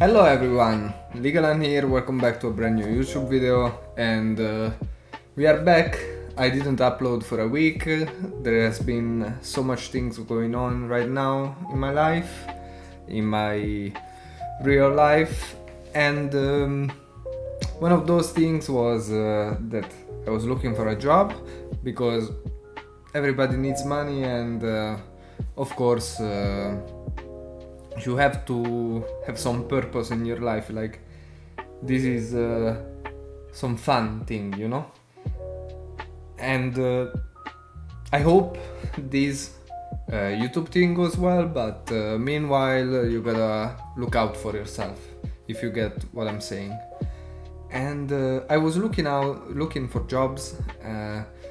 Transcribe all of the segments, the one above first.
Hello everyone, Legalan here, welcome back to a brand new YouTube video, and we are back. I didn't upload for a week. There has been so much things going on right now in my life, in my real life, and one of those things was that I was looking for a job because everybody needs money, and of course you have to have some purpose in your life. Like, this is some fun thing, you know? And I hope this YouTube thing goes well, but meanwhile you gotta look out for yourself, if you get what I'm saying. And I was looking for jobs,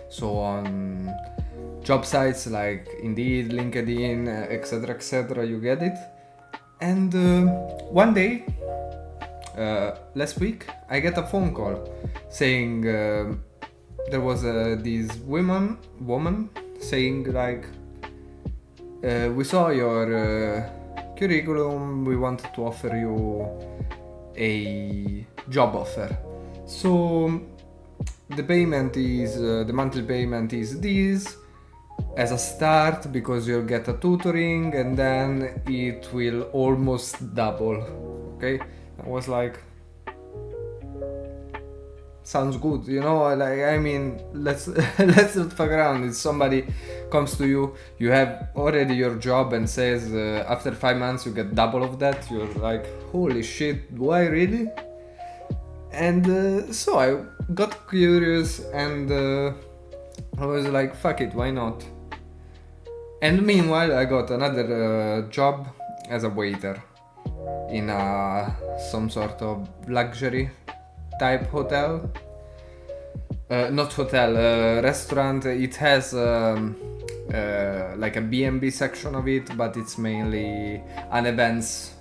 so on job sites like Indeed, LinkedIn, etc., you get it. And one day, last week, I get a phone call saying there was this woman saying like, we saw your curriculum, we wanted to offer you a job offer. So the payment is, the monthly payment is this, as a start, because you'll get a tutoring and then it will almost double. Okay, I was like, sounds good, you know? Like, I mean, let's not fuck around. If somebody comes to you, you have already your job, and says after 5 months you get double of that, you're like, holy shit, do I really? And so I got curious, and I was like, fuck it, why not? And meanwhile I got another job as a waiter in some sort of luxury type hotel. Not hotel, restaurant. It has like a B&B section of it, but it's mainly an events,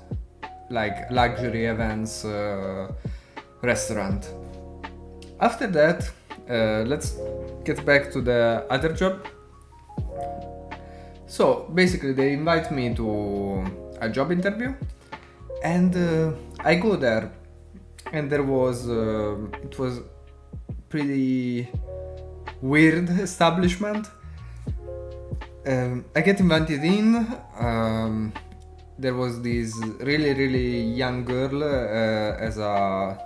like luxury events restaurant. After that, let's get back to the other job. So basically they invite me to a job interview, and I go there, and there was it was pretty weird establishment. I get invited in. There was this really young girl as a,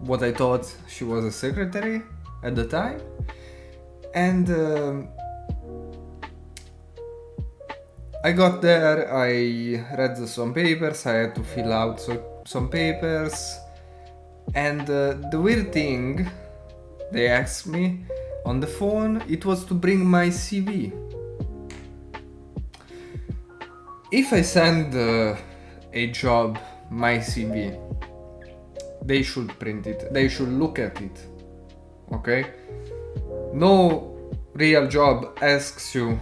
what I thought she was a secretary at the time, and I got there, I read some papers, I had to fill out some papers, and the weird thing they asked me on the phone, it was to bring my CV. If I send a job my CV, they should print it, they should look at it, okay? No real job asks you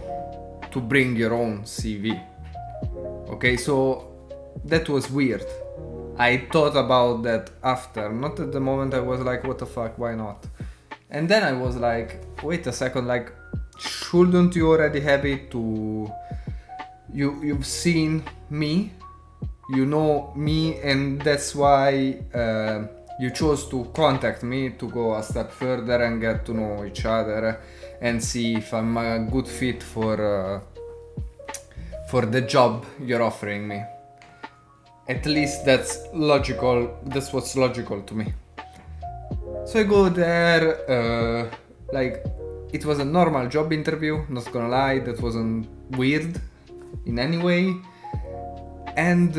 to bring your own CV. Okay, so that was weird. I thought about that after, not at the moment. I was like, what the fuck, why not? And then I was like, wait a second, like, shouldn't you already have it to... You've seen me, you know me, and that's why you chose to contact me to go a step further and get to know each other and see if I'm a good fit for the job you're offering me. At least that's logical, that's what's logical to me. So I go there, like, it was a normal job interview, not gonna lie, that wasn't weird in any way. And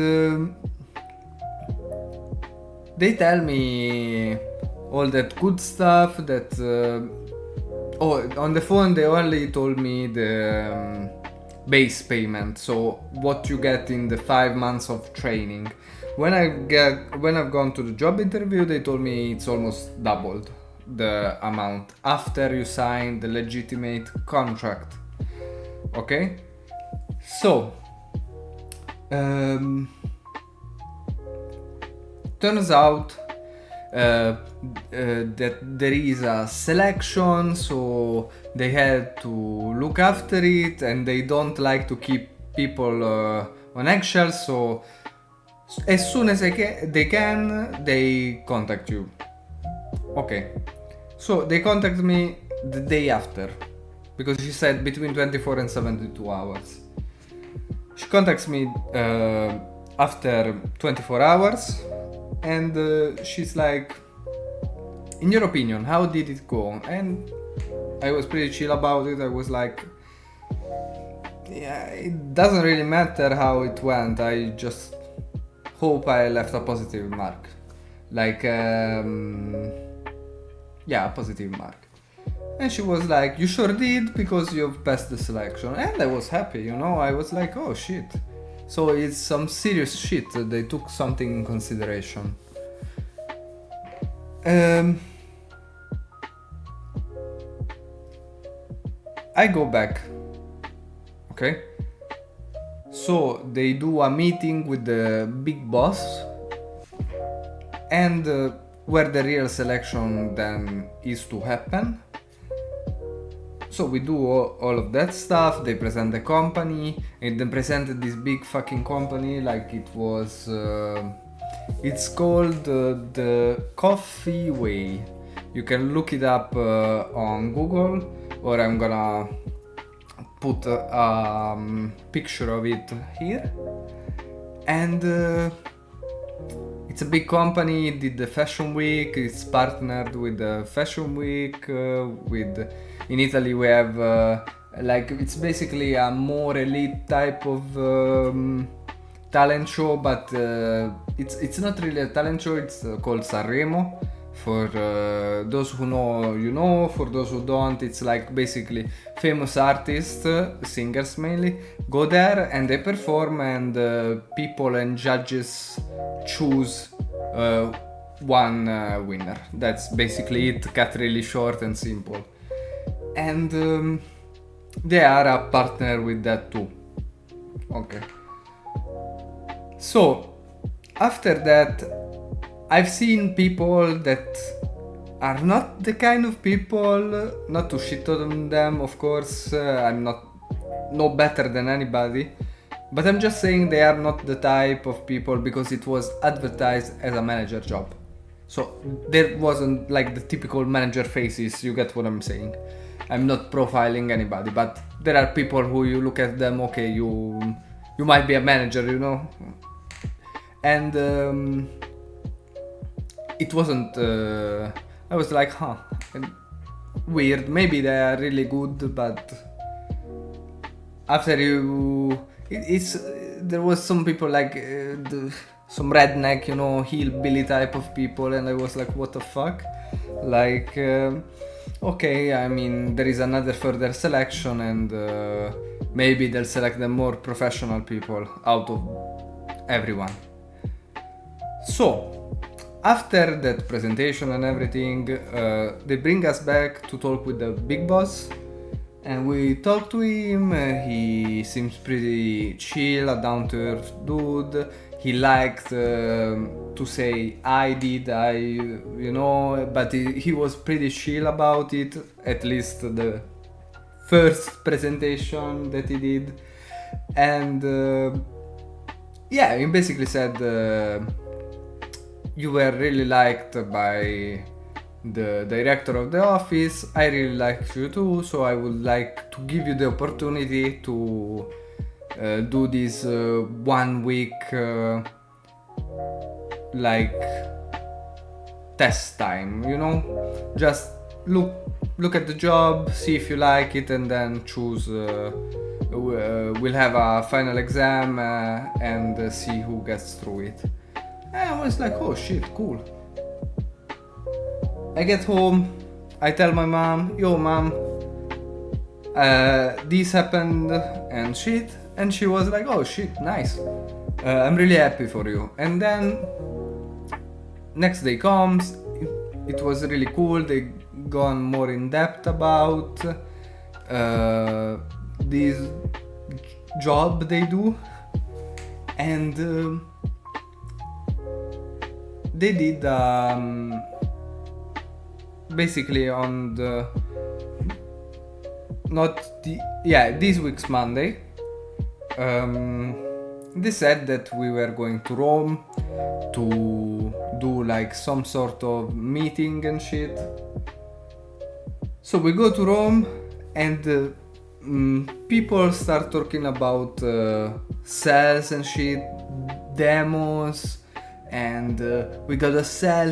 they tell me all that good stuff that on the phone they only told me the base payment, so what you get in the 5 months of training. When I've gone to the job interview, they told me it's almost doubled the amount after you sign the legitimate contract. Okay, so turns out that there is a selection, so they had to look after it, and they don't like to keep people on eggshells, so As soon as they can, they contact you. Okay. So they contact me the day after, because she said between 24 and 72 hours. She contacts me after 24 hours, and she's like, in your opinion, how did it go? And I was pretty chill about it. I was like, yeah, it doesn't really matter how it went. I just hope I left a positive mark. Like, yeah, a positive mark. And she was like, you sure did, because you've passed the selection. And I was happy, you know, I was like, oh shit. So it's some serious shit, they took something in consideration. I go back, okay? So they do a meeting with the big boss, and where the real selection then is to happen. So we do all of that stuff, they present the company, and they presented this big fucking company like it was... it's called the Coffee Way. You can look it up on Google, or I'm gonna put a picture of it here. And it's a big company, it did the Fashion Week, it's partnered with the Fashion Week, in Italy we have like, it's basically a more elite type of talent show, but it's not really a talent show, it's called Sanremo. For those who know, you know, for those who don't, it's like basically famous artists, singers mainly, go there and they perform, and people and judges choose one winner. That's basically it, cut really short and simple. And they are a partner with that too. Okay. So after that, I've seen people that are not the kind of people, not to shit on them, of course, I'm not no better than anybody, but I'm just saying they are not the type of people, because it was advertised as a manager job. So there wasn't like the typical manager faces, you get what I'm saying. I'm not profiling anybody, but there are people who you look at them, okay, you might be a manager, you know? And it wasn't, I was like, huh, weird, maybe they are really good, but after there was some people like, some redneck, you know, hillbilly type of people, and I was like, what the fuck? Like, okay, I mean, there is another further selection, and maybe they'll select the more professional people out of everyone. So, after that presentation and everything, they bring us back to talk with the big boss, and we talk to him. He seems pretty chill, a down-to-earth dude. He liked to say I did, you know, but he was pretty chill about it, at least the first presentation that he did. And yeah, he basically said, you were really liked by the director of the office, I really liked you too, so I would like to give you the opportunity to do this 1 week like test time, you know, just look at the job, see if you like it, and then choose. We'll have a final exam and see who gets through it. And I was like, oh shit, cool. I get home, I tell my mom, yo mom, this happened and shit, and she was like, oh shit, nice, I'm really happy for you. And then next day comes, it was really cool, they gone more in depth about this job they do, and they did basically on the this week's Monday, they said that we were going to Rome to do like some sort of meeting and shit. So we go to Rome and people start talking about sales and shit, demos, and we gotta sell.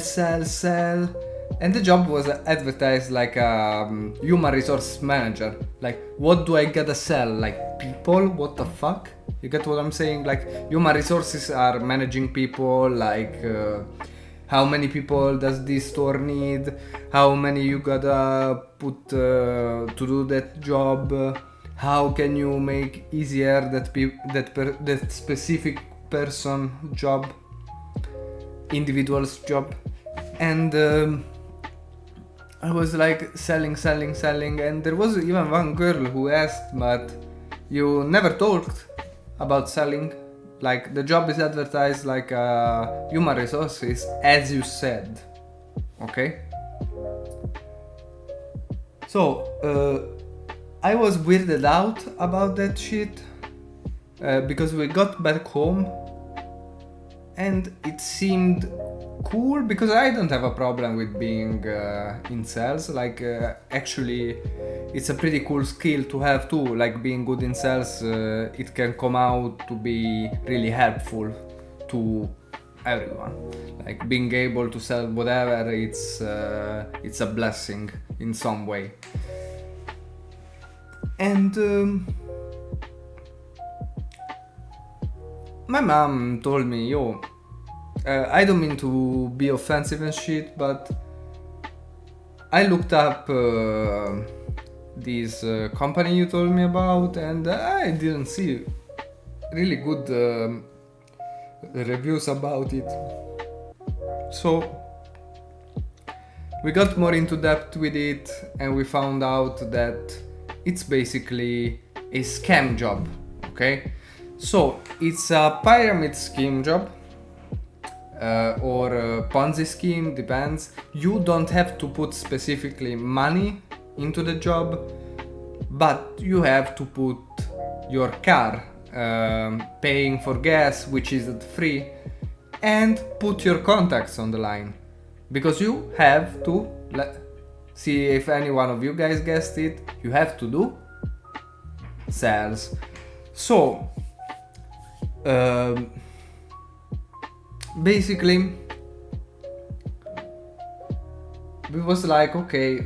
And the job was advertised like a human resource manager. Like, what do I gotta sell? Like, people? What the fuck? You get what I'm saying? Like, human resources are managing people, like how many people does this store need, how many you gotta put to do that job, how can you make easier that specific person job, individual's job. And I was like selling, and there was even one girl who asked, but you never talked about selling. Like, the job is advertised like human resources, as you said. Okay? So, I was weirded out about that shit because we got back home and it seemed cool, because I don't have a problem with being in sales. Like, actually, it's a pretty cool skill to have too. Like, being good in sales, it can come out to be really helpful to everyone. Like, being able to sell whatever, it's a blessing in some way. And my mom told me, yo, I don't mean to be offensive and shit, but I looked up this company you told me about, and I didn't see really good reviews about it. So we got more into depth with it, and we found out that it's basically a scam job, okay? So it's a pyramid scheme job. Or a Ponzi scheme, depends. You don't have to put specifically money into the job, but you have to put your car, paying for gas, which isn't free, and put your contacts on the line, because you have to see if any one of you guys guessed it. You have to do sales. So basically, we was like, okay,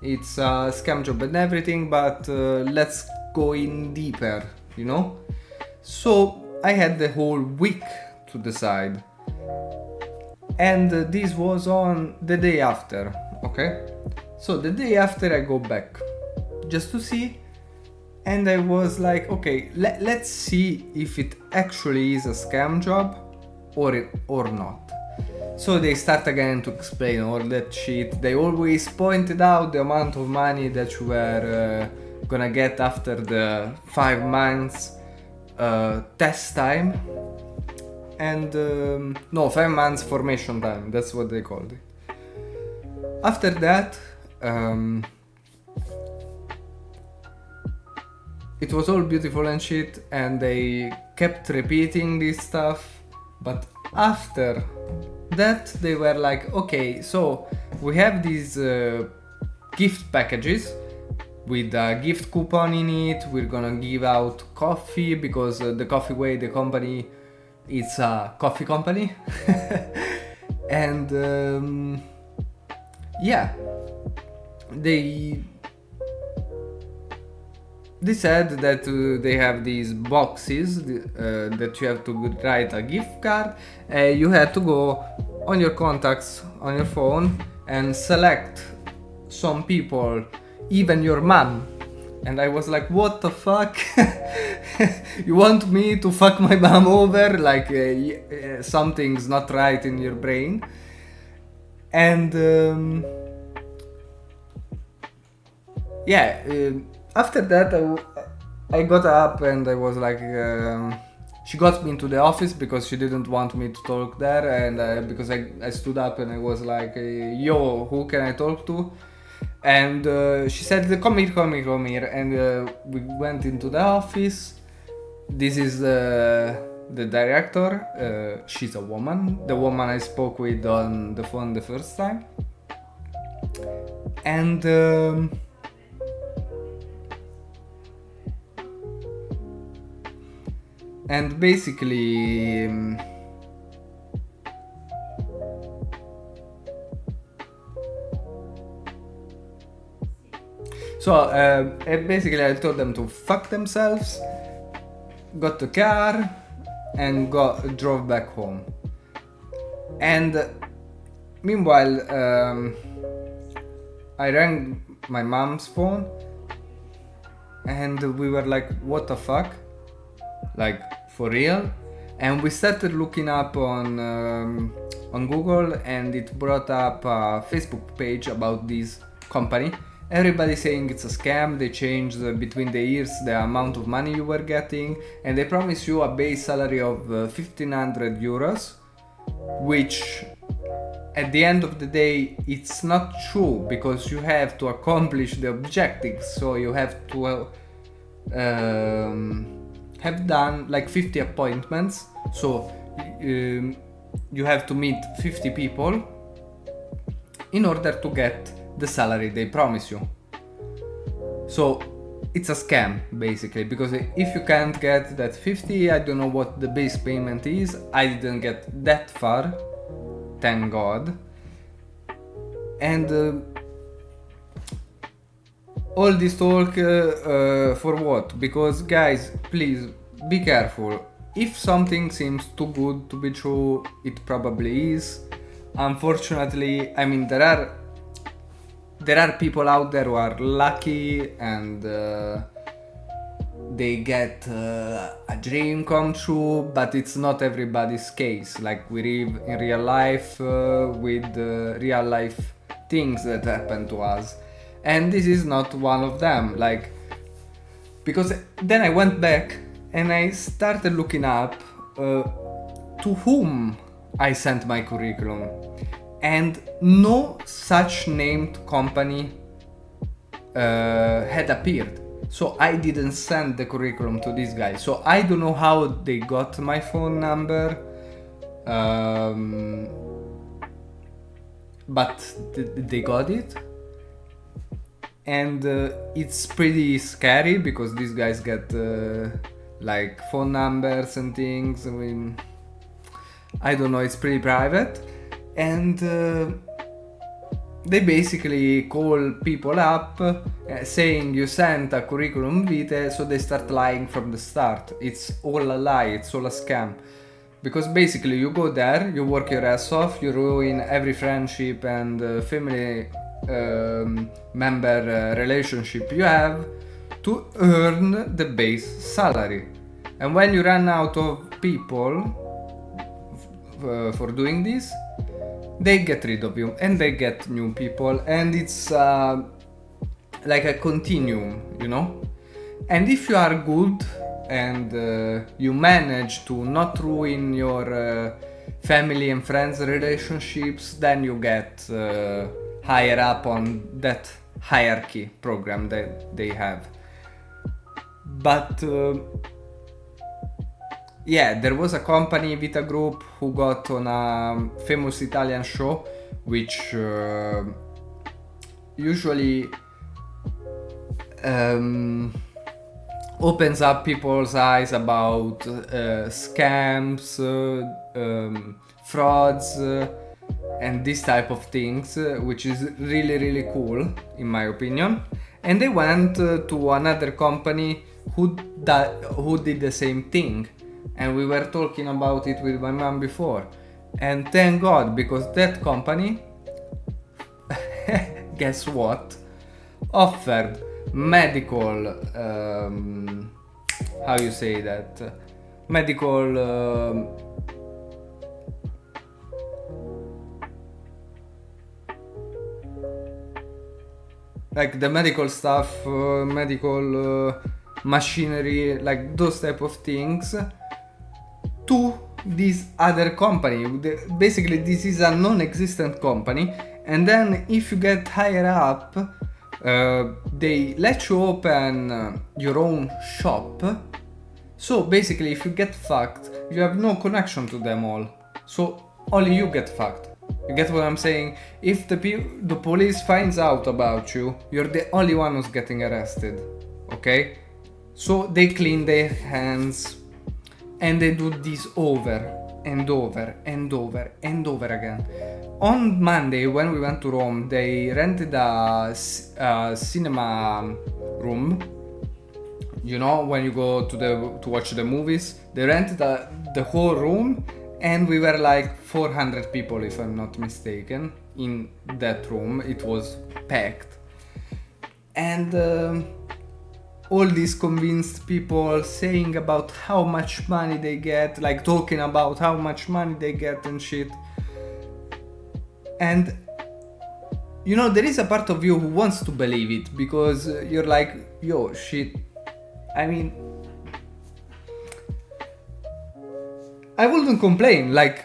it's a scam job and everything, but let's go in deeper, you know? So I had the whole week to decide, and this was on the day after, okay? So the day after I go back just to see, and I was like, okay, let's see if it actually is a scam job or not. So they start again to explain all that shit. They always pointed out the amount of money that you were gonna get after the 5 months test time, and 5 months formation time, that's what they called it. After that, it was all beautiful and shit, and they kept repeating this stuff. But after that, they were like, okay, so we have these gift packages with a gift coupon in it. We're gonna give out coffee, because the Coffee Way, the company, it's a coffee company. And yeah, they said that they have these boxes that you have to write a gift card. You had to go on your contacts on your phone and select some people, even your mom. And I was like, what the fuck? You want me to fuck my mom over? Like, something's not right in your brain. And after that, I got up and I was like, she got me into the office because she didn't want me to talk there, and because I stood up and I was like, yo, who can I talk to? And she said, come here, and we went into the office. This is the director, she's a woman, the woman I spoke with on the phone the first time. And basically basically I told them to fuck themselves, got the car, and drove back home. And meanwhile, I rang my mom's phone, and we were like, what the fuck? Like, for real? And we started looking up on Google, and it brought up a Facebook page about this company. Everybody saying it's a scam. They changed between the years the amount of money you were getting, and they promise you a base salary of 1,500 euros, which at the end of the day it's not true, because you have to accomplish the objectives. So you have to have done like 50 appointments, so you have to meet 50 people in order to get the salary they promise you. So it's a scam basically, because if you can't get that 50, I don't know what the base payment is. I didn't get that far, thank God. And all this talk for what? Because guys, please be careful. If something seems too good to be true, it probably is. Unfortunately, I mean, there are people out there who are lucky and they get a dream come true, but it's not everybody's case. Like, we live in real life with real life things that happen to us, and this is not one of them. Like, because then I went back and I started looking up to whom I sent my curriculum, and no such named company had appeared. So I didn't send the curriculum to this guy. So I don't know how they got my phone number, but they got it. And it's pretty scary, because these guys get like phone numbers and things. I mean, I don't know, it's pretty private. And they basically call people up saying you sent a curriculum vitae, so they start lying from the start. It's all a lie, it's all a scam. Because basically you go there, you work your ass off, you ruin every friendship and family member relationship you have to earn the base salary. And when you run out of people for doing this, they get rid of you and they get new people, and it's like a continuum, you know. And if you are good and you manage to not ruin your family and friends relationships, then you get higher up on that hierarchy program that they have. But yeah, there was a company, Vita Group, who got on a famous Italian show, which usually opens up people's eyes about scams, frauds, and this type of things, which is really, really cool, in my opinion. And they went to another company who did the same thing. And we were talking about it with my mom before. And thank God, because that company, guess what? Offered medical, how you say that? Medical, like the medical stuff, medical machinery, like those type of things, to this other company. Basically, this is a non-existent company, and then if you get higher up, they let you open your own shop. So basically, if you get fucked, you have no connection to them all. So only you get fucked. You get what I'm saying? If the police finds out about you, you're the only one who's getting arrested. Okay? So they clean their hands and they do this over and over and over and over again. On Monday, when we went to Rome, they rented a cinema room. You know, when you go to watch the movies, they rented the whole room, and we were like 400 people, if I'm not mistaken, in that room. It was packed, and all these convinced people saying about how much money they get, like talking about how much money they get and shit. And you know, there is a part of you who wants to believe it, because you're like, yo, shit. I mean, I wouldn't complain, like,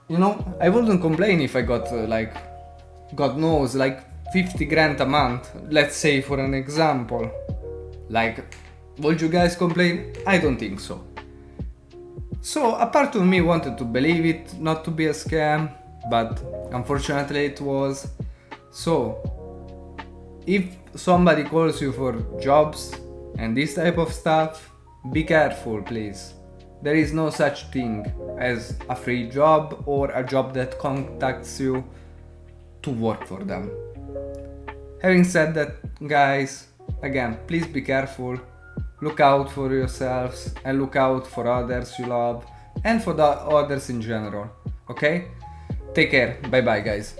you know, I wouldn't complain if I got like, God knows, like 50 grand a month, let's say, for an example. Like, would you guys complain? I don't think so. So a part of me wanted to believe it not to be a scam, but unfortunately it was. So if somebody calls you for jobs and this type of stuff, be careful, please. There is no such thing as a free job or a job that contacts you to work for them. Having said that, guys, again, please be careful. Look out for yourselves and look out for others you love and for the others in general. Okay? Take care. Bye bye, guys.